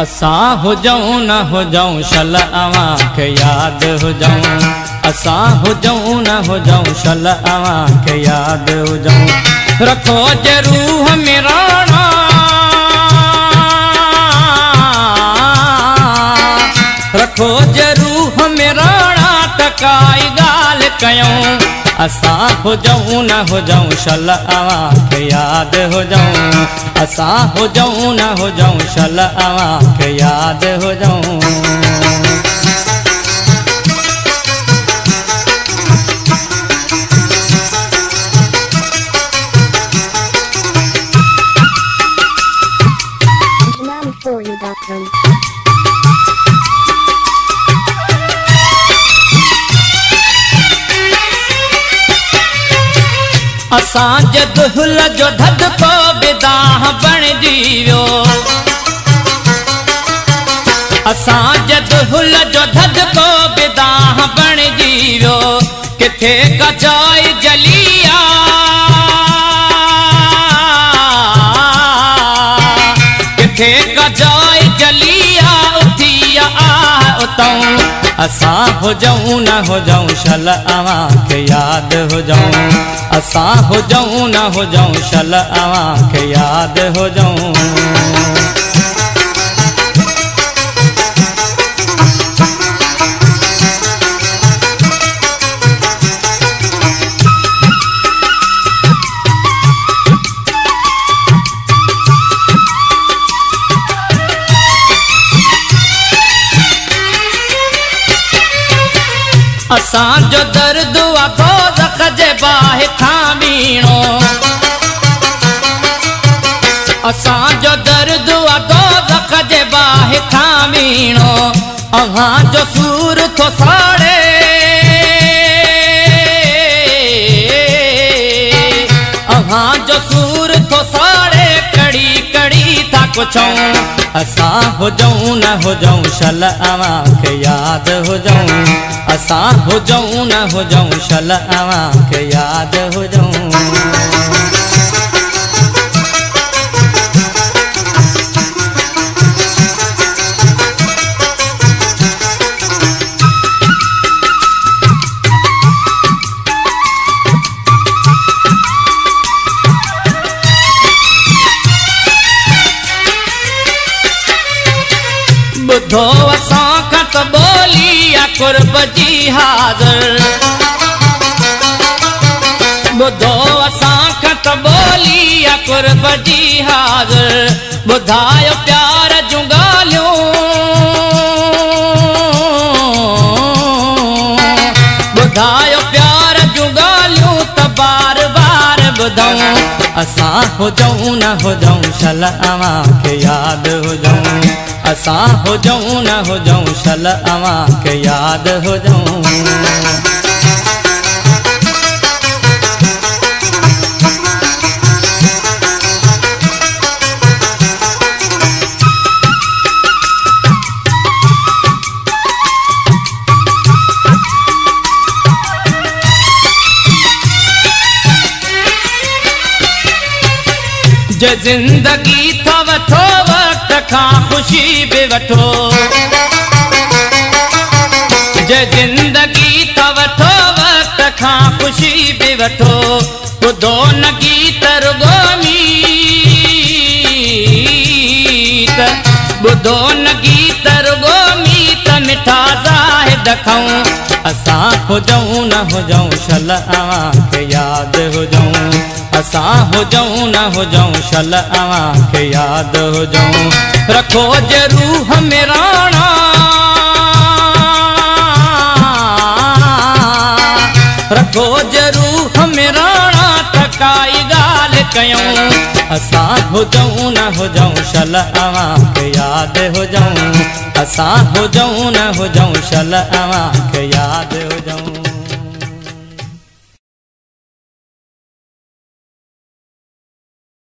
असां हुजऊं न हुजऊं शल अव्हांखे यादि हुजऊं। असां हुजऊं न हुजऊं शल अव्हांखे यादि हुजऊं। रखो जे रूह में राणा रखो जे रूह में राणा त काई ॻाल्हि कयूं। असां हुजऊं न हुजऊं शल अव्हांखे यादि हुजऊं। असां हुजऊं न हुजऊं शल अव्हांखे यादि हुजऊं। असां जे दुहिल जो धदको बिदाह बणिजी वियो। असां जे दुहिल जो धदको बिदाह बणिजी वियो। किथे कचाई जलिया किथे कचाई जलिया उथिया आ उतऊं। असां हुजऊं न हुजऊं शल अव्हांखे यादि हुजऊं। असां हुजऊं न हुजऊं शल अव्हांखे यादि हुजऊं। असां जो दर्द आ दोज़ख जे बाहि खां बीणो। असां जो दर्द आ दोज़ख जे बाहि खां बीणो। अव्हां जो सूर थो साड़े अव्हां जो सूर थो साड़े कड़ी कड़ी था कुछऊं। असां हुजऊं न हुजऊं शल अव्हांखे यादि हुजऊं। असां हुजऊं न हुजऊं शल अव्हांखे यादि हुजऊं। ॿुधो असां खां त ॿोली आ कुर्ब जी हाज़िर। ॿुधो असां खां त ॿोली आ कुर्ब जी हाज़िर। ॿुधायो प्यार जूं ॻाल्हियूं ॿुधायो प्यार जूं ॻाल्हियूं त बार बार ॿुधऊं। असां हुजऊं न हुजऊं शल अव्हांखे यादि हुजऊं। असां हुजऊं न हुजऊं शल अव्हांखे यादि हुजऊं। जे ज़िंदगी था वठो वक़्त खां ख़ुशी बि वठो। जे ज़िंदगी था वठो वक़्त खां ख़ुशी बि वठो। ॿुधो न गीत रुगो मीत ॿुधो न गीत रुगो मीत मिठा ज़ाहिद खाऊं। असां हुजऊं न हुजऊं शल अव्हांखे यादि हुजऊं। असां हुजऊं न हुजऊं शल अव्हांखे यादि हुजऊं। रखो जे रूह में राणा रखो जे रूह में राणा त काई ॻाल्हि कयूं। असां हुजऊं न हुजऊं शल अव्हांखे यादि हुजऊं। असां हुजऊं न हुजऊं शल अव्हांखे यादि हुजऊं।